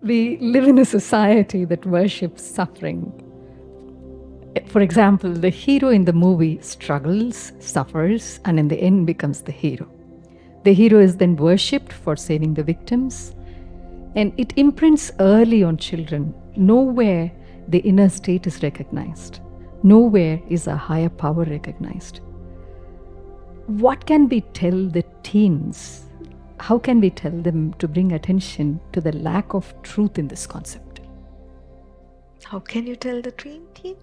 We live in a society that worships suffering. For example, the hero in the movie struggles, suffers, and in the end becomes the hero. The hero is then worshipped for saving the victims, and it imprints early on children. Nowhere the inner state is recognized. Nowhere is a higher power recognized. What can we tell the teens? How can we tell them to bring attention to the lack of truth in this concept? How can you tell the teen?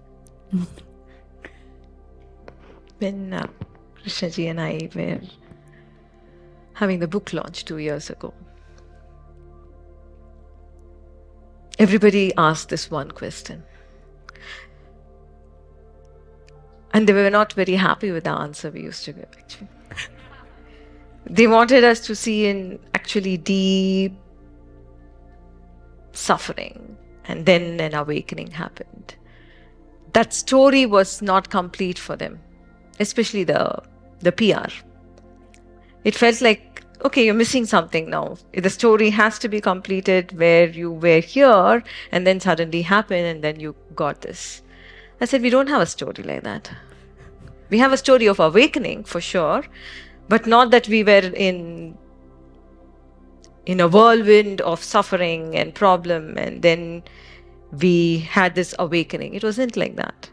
When Krishnaji and I were having the book launch 2 years ago, everybody asked this one question. And they were not very happy with the answer we used to give, actually. They wanted us to see in actually deep suffering, and then an awakening happened. That story was not complete for them, especially the PR. It felt like, okay, you're missing something now. The story has to be completed where you were here and then suddenly happened and then you got this. I said, we don't have a story like that. We have a story of awakening for sure, but not that we were in a whirlwind of suffering and problem and then we had this awakening. It wasn't like that.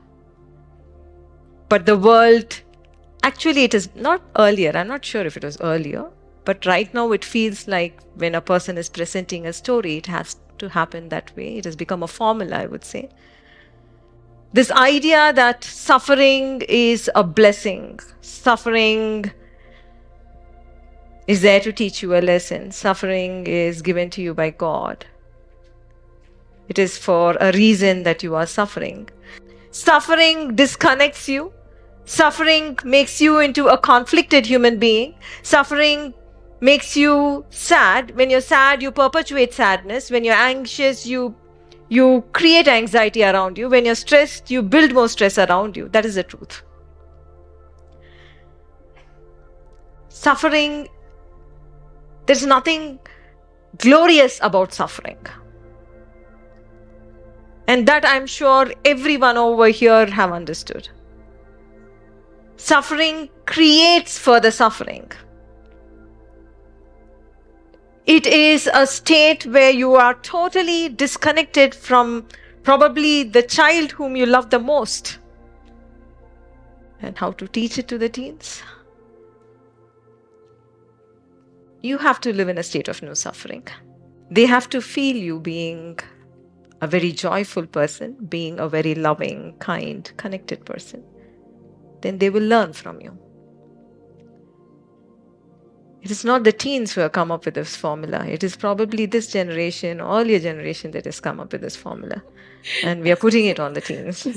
But the world, actually it is not earlier. I'm not sure if it was earlier, but right now it feels like when a person is presenting a story, it has to happen that way. It has become a formula, I would say. This idea that suffering is a blessing, suffering is there to teach you a lesson, suffering is given to you by God. It is for a reason that you are suffering. Suffering disconnects you. Suffering makes you into a conflicted human being. Suffering makes you sad. When you're sad, you perpetuate sadness. When you're anxious, you create anxiety around you. When you're stressed, you build more stress around you. That is the truth. Suffering, there's nothing glorious about suffering. And that I'm sure everyone over here have understood. Suffering creates further suffering. It is a state where you are totally disconnected from probably the child whom you love the most. And how to teach it to the teens? You have to live in a state of no suffering. They have to feel you being a very joyful person, being a very loving, kind, connected person. Then they will learn from you. It is not the teens who have come up with this formula. It is probably this generation, or earlier generation that has come up with this formula. And we are putting it on the teens.